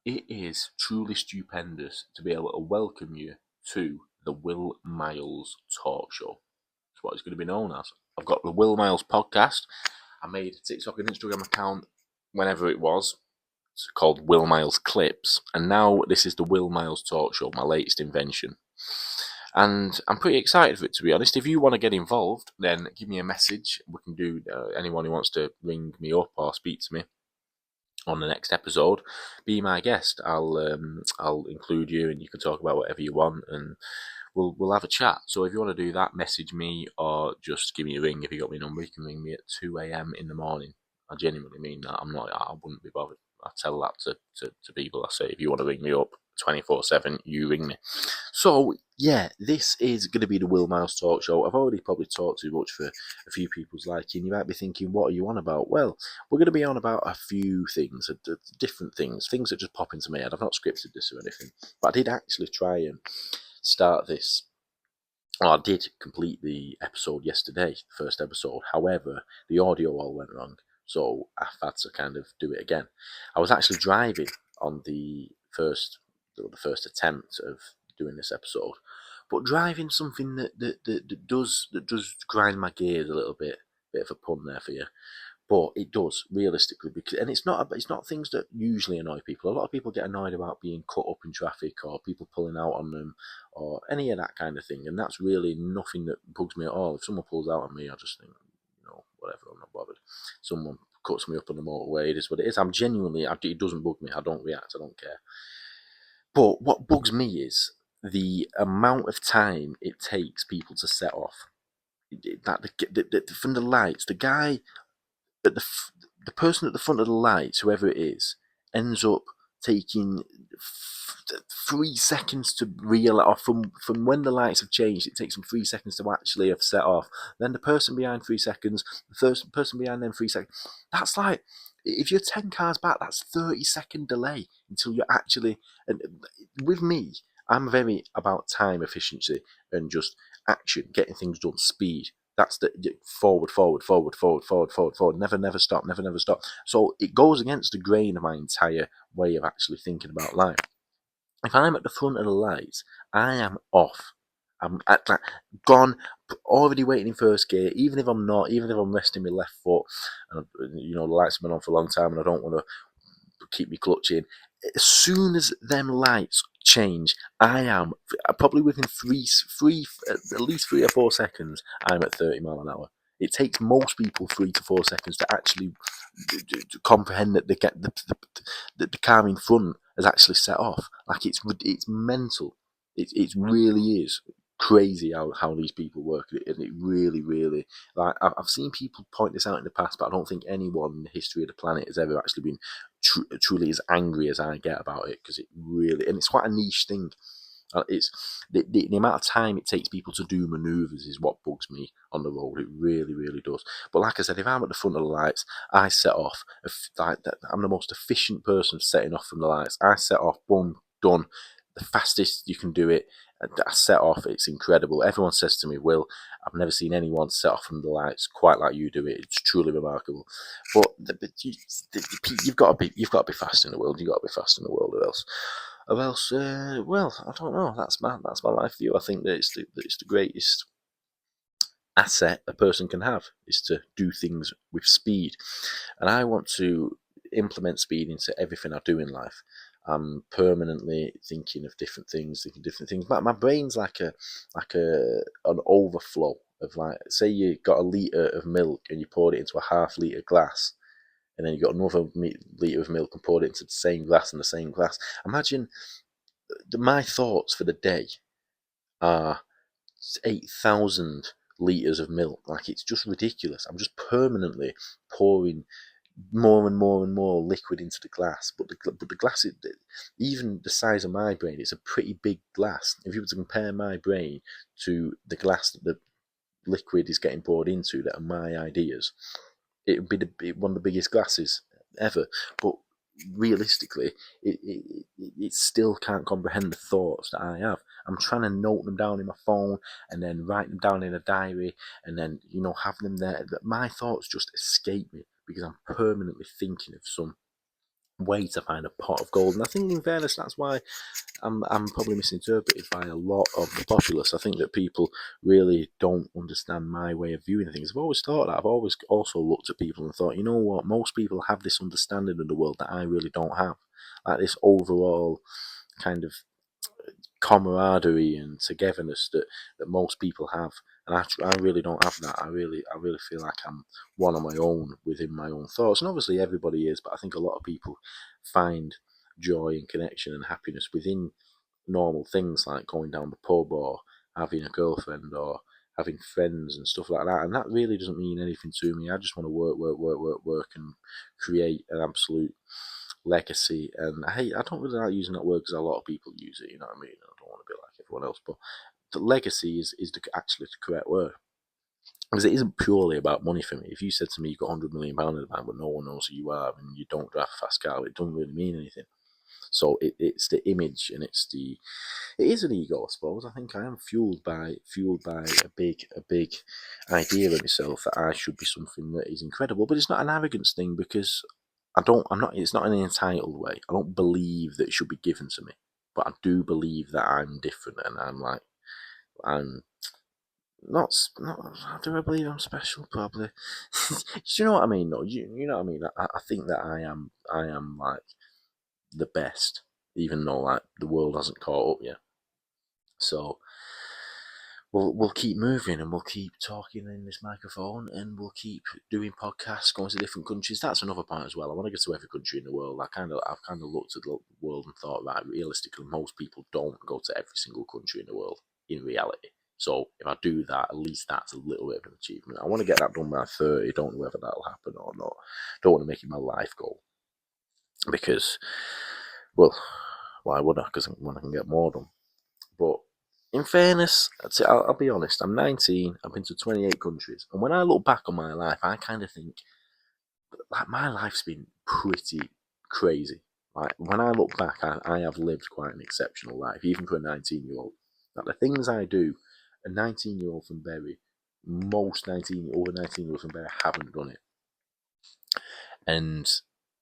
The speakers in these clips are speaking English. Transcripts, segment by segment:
It is truly stupendous to be able to welcome you to the Will Miles Talk Show. That's what it's going to be known as. I've got the Will Miles podcast. I made a TikTok and Instagram account whenever it was. It's called Will Miles Clips. And now this is the Will Miles Talk Show, my latest invention. And I'm pretty excited for it, to be honest. If you want to get involved, then give me a message. We can do anyone who wants to ring me up or speak to me on the next episode, be my guest. I'll include you, and you can talk about whatever you want, and we'll have a chat. So if you want to do that, message me or just give me a ring. If you got my number, you can ring me at 2 a.m. in the morning. I genuinely mean that. I wouldn't be bothered. I tell that to people. I say, if you want to ring me up 24/7, you ring me. So yeah, this is going to be the Will Miles Talk Show. I've already probably talked too much for a few people's liking. You might be thinking, what are you on about? Well, we're going to be on about a few things, different things that just pop into my head. I've not scripted this or anything, but I did actually try and start this. Well, I did complete the episode yesterday, the first episode. However, the audio all went wrong, so I've had to kind of do it again. I was actually driving on the first attempt of doing this episode, but driving something that does grind my gears a little bit. Bit of a pun there for you. But it does realistically, because and it's not things that usually annoy people. A lot of people get annoyed about being cut up in traffic or people pulling out on them or any of that kind of thing, and that's really nothing that bugs me at all. If someone pulls out on me, I just think, whatever, I'm not bothered. Someone cuts me up on the motorway, it is what it is. It doesn't bug me. I don't react. I don't care. But what bugs me is the amount of time it takes people to set off. From the lights, the guy but the person at the front of the lights, whoever it is, ends up taking 3 seconds to reel it off from when the lights have changed. It takes them 3 seconds to actually have set off. Then the person behind 3 seconds, the first person behind them 3 seconds. That's like, if you're 10 cars back, that's 30-second delay until you're actually. And with me, I'm very about time efficiency and just action, getting things done, speed. That's the forward, forward, forward, forward, forward, forward, forward. Never stop, never stop. So it goes against the grain of my entire way of actually thinking about life. If I'm at the front of the lights, I am off. I'm gone, already waiting in first gear. Even if I'm not, even if I'm resting my left foot, and the lights have been on for a long time, and I don't want to keep me clutching. As soon as them lights change, I am probably within at least 3 or 4 seconds. I'm at 30 mile an hour. It takes most people 3 to 4 seconds to actually comprehend that they get the car in front has actually set off. Like it's mental. It really is crazy how these people work, and it really, really, like, I've seen people point this out in the past, but I don't think anyone in the history of the planet has ever actually been truly as angry as I get about it, because it really, and it's quite a niche thing. It's the amount of time it takes people to do manoeuvres is what bugs me on the road. It really, really does. But like I said, if I'm at the front of the lights, I set off. I'm the most efficient person setting off from the lights. I set off, boom, done. The fastest you can do it. I set off. It's incredible. Everyone says to me, "Will, I've never seen anyone set off from the lights quite like you do it. It's truly remarkable." But you've got to be fast in the world. You've got to be fast in the world, or else, well, I don't know. That's my life view. I think that it's the greatest asset a person can have is to do things with speed, and I want to implement speed into everything I do in life. I'm permanently thinking of different things, But my brain's like an overflow of, like, say you got a litre of milk and you poured it into a half-litre glass, and then you got another litre of milk and poured it into the same glass and the same glass. Imagine my thoughts for the day are 8,000 litres of milk. Like, it's just ridiculous. I'm just permanently pouring more and more and more liquid into the glass. But the glass, even the size of my brain, it's a pretty big glass. If you were to compare my brain to the glass that the liquid is getting poured into, that are my ideas, it would be one of the biggest glasses ever. But realistically, it still can't comprehend the thoughts that I have. I'm trying to note them down in my phone and then write them down in a diary and then, have them there. My thoughts just escape me because I'm permanently thinking of some way to find a pot of gold. And I think, in fairness, that's why I'm probably misinterpreted by a lot of the populace. I think that people really don't understand my way of viewing things. I've always thought that. I've always also looked at people and thought, you know what, most people have this understanding of the world that I really don't have. Like this overall kind of camaraderie and togetherness that most people have. And I really don't have that. I really feel like I'm one on my own within my own thoughts. And obviously everybody is, but I think a lot of people find joy and connection and happiness within normal things like going down the pub or having a girlfriend or having friends and stuff like that. And that really doesn't mean anything to me. I just want to work and create an absolute legacy. And I don't really like using that word because a lot of people use it, you know what I mean? I don't want to be like everyone else, but the legacy is actually the correct word. Because it isn't purely about money for me. If you said to me you've got £100 million in the bank, but no one knows who you are and you don't drive a fast car, it doesn't really mean anything. So it's the image and it is an ego, I suppose. I think I am fueled by a big idea of myself that I should be something that is incredible. But it's not an arrogance thing because I'm not. It's not in an entitled way. I don't believe that it should be given to me, but I do believe that I'm different and I'm not. Do I believe I'm special? Probably. Do you know what I mean? No, you know what I mean. I think that I am like the best, even though like the world hasn't caught up yet. So we'll keep moving and we'll keep talking in this microphone and we'll keep doing podcasts, going to different countries. That's another point as well. I want to go to every country in the world. I've kind of looked at the world and thought, right, realistically, most people don't go to every single country in the world in reality. So if I do that, at least that's a little bit of an achievement. I want to get that done by 30. Don't know whether that'll happen or not. Don't want to make it my life goal because, well, why would I? Because when I can get more done. But in fairness, I'll be honest, I'm 19, I've been to 28 countries, and when I look back on my life, I kind of think, like, my life's been pretty crazy. Like, when I look back, I have lived quite an exceptional life, even for a 19-year-old. Like, the things I do, a 19-year-old from Bury, most over 19-year-olds from Bury haven't done it. And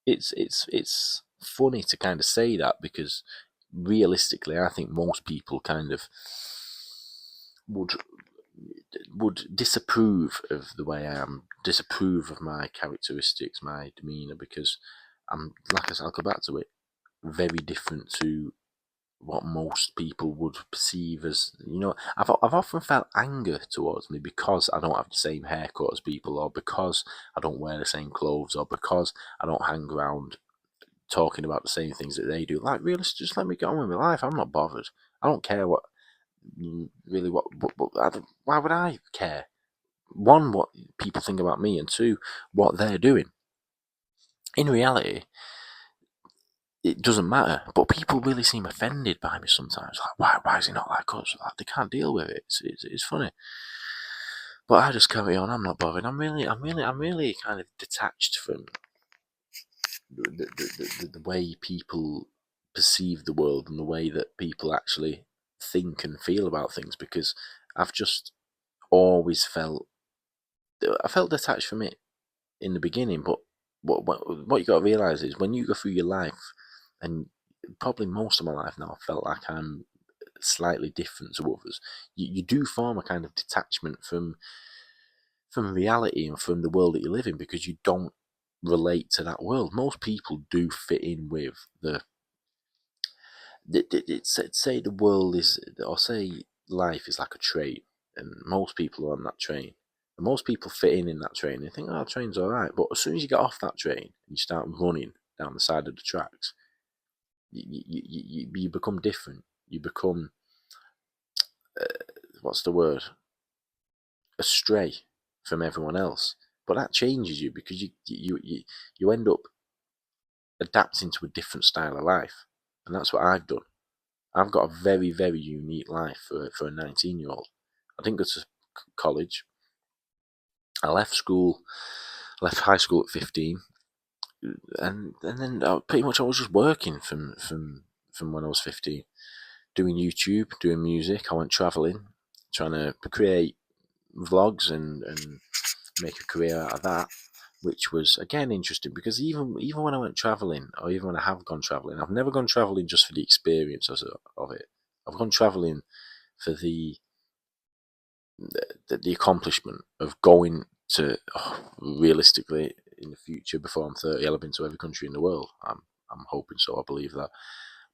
it's funny to kind of say that because realistically, I think most people kind of would disapprove of the way I am, disapprove of my characteristics, my demeanour, because I'm, like I said, I'll go back to it, very different to what most people would perceive as, I've often felt anger towards me because I don't have the same haircut as people, or because I don't wear the same clothes, or because I don't hang around talking about the same things that they do. Like, really, just let me get on with my life. I'm not bothered. I don't care what why would I care? One, what people think about me, and two, what they're doing. In reality, it doesn't matter, but people really seem offended by me sometimes. Like, why is he not like us? Like, they can't deal with it. It's funny, but I just carry on. I'm not bothered. I'm really kind of detached from the way people perceive the world and the way that people actually think and feel about things, because I've just always I felt detached from it in the beginning, but what you got to realize is when you go through your life, and probably most of my life now, I felt like I'm slightly different to others. You do form a kind of detachment from reality and from the world that you live in because you don't relate to that world. Most people do fit in with say the world is, or say life is like a train, and most people are on that train. And most people fit in that train. They think, "Oh, the train's all right," but as soon as you get off that train and you start running down the side of the tracks, you become different. You become what's the word? Astray from everyone else. But that changes you because you end up adapting to a different style of life, and that's what I've done. I've got a very, very unique life for a 19-year-old. I didn't go to college. I left school, left high school at 15, and then pretty much I was just working from when I was 15, doing YouTube, doing music. I went travelling, trying to create vlogs and make a career out of that. which was again interesting because even when I went travelling, or even when I have gone travelling, I've never gone travelling just for the experience of it. I've gone travelling for the accomplishment of going to realistically in the future before I'm 30. I'll have been to every country in the world. I'm hoping so. I believe that.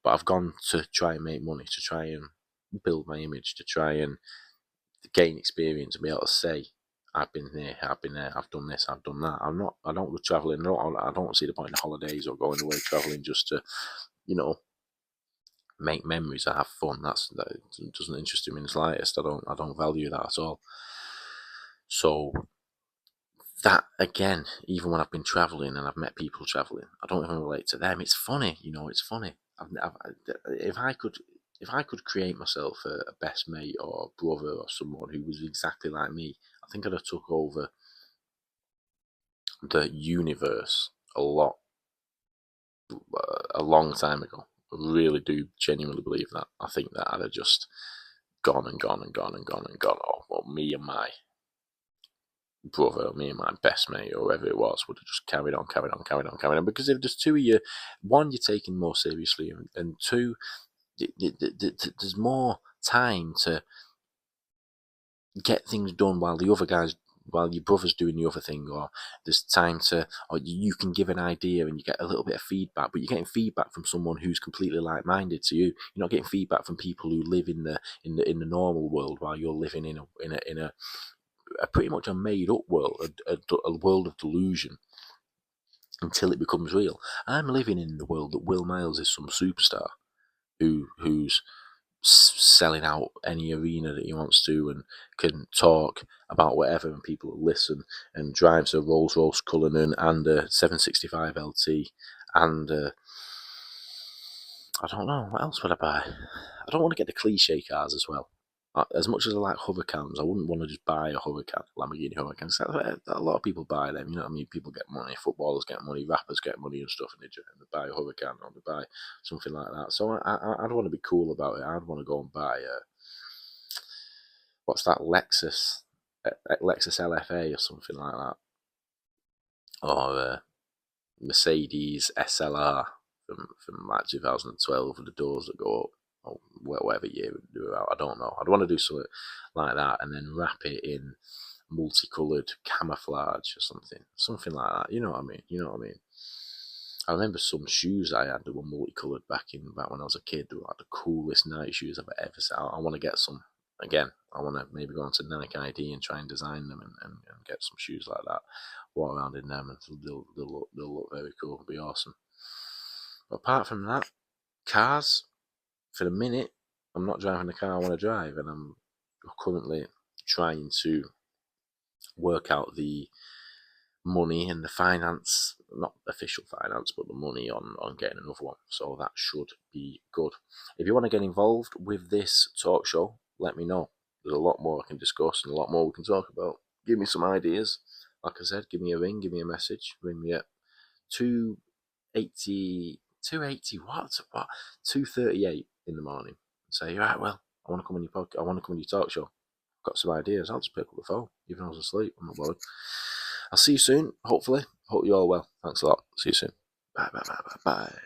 But I've gone to try and make money, to try and build my image, to try and gain experience and be able to say, I've been here, I've been there, I've done this, I've done that. I don't go travelling. I don't see the point in holidays or going away travelling just to, make memories or have fun. That doesn't interest me in the slightest. I don't value that at all. So that again, even when I've been travelling and I've met people travelling, I don't even relate to them. It's funny, it's funny. If I could create myself a best mate or a brother or someone who was exactly like me, I think I'd have took over the universe a long time ago. I really do genuinely believe that. I think that I'd have just gone and gone and gone and gone and gone. Oh, well, me and my brother, me and my best mate, or whoever it was, would have just carried on, carried on, carried on, carried on. Because if there's two of you, one, you're taking more seriously, and two, there's more time to get things done while your brother's doing the other thing, or there's time or you can give an idea and you get a little bit of feedback, but you're getting feedback from someone who's completely like-minded to you. You're not getting feedback from people who live in the normal world while you're living in a pretty much a made-up world, a world of delusion until it becomes real. I'm living in the world that Will Miles is some superstar who's selling out any arena that he wants to and can talk about whatever and people listen, and drives a Rolls Royce Cullinan and a 765 LT and I don't know, what else would I buy? I don't want to get the cliche cars as well. As much as I like hovercars, I wouldn't want to just buy a hovercar, Lamborghini Huracan. A lot of people buy them, you know what I mean? People get money, footballers get money, rappers get money and stuff, and they buy a Huracan or they buy something like that. So I'd want to be cool about it. I'd want to go and buy what's that, Lexus LFA or something like that, or Mercedes SLR from like 2012 with the doors that go up, or whatever year we do it out. I don't know. I'd want to do something like that and then wrap it in multicoloured camouflage or something like that. You know what I mean? You know what I mean? I remember some shoes I had that were multicoloured back when I was a kid. They were like the coolest night shoes I've ever seen. I want to get some again. I want to maybe go onto Nike ID and try and design them and get some shoes like that. Walk around in them and they'll look very cool. It'll be awesome. But apart from that, cars, for the minute, I'm not driving the car I want to drive, and I'm currently trying to work out the money and the finance, not official finance, but the money on getting another one. So that should be good. If you want to get involved with this talk show, let me know. There's a lot more I can discuss and a lot more we can talk about. Give me some ideas. Like I said, give me a ring, give me a message. Ring me at 280 what? 2:38 in the morning. Say, right, well, I want to come on your podcast. I want to come on your talk show. I've got some ideas. I'll just pick up the phone, even though I was asleep. I'm not bothered. I'll see you soon, hopefully. Hope you're all well. Thanks a lot. See you soon. Bye, bye, bye, bye, bye.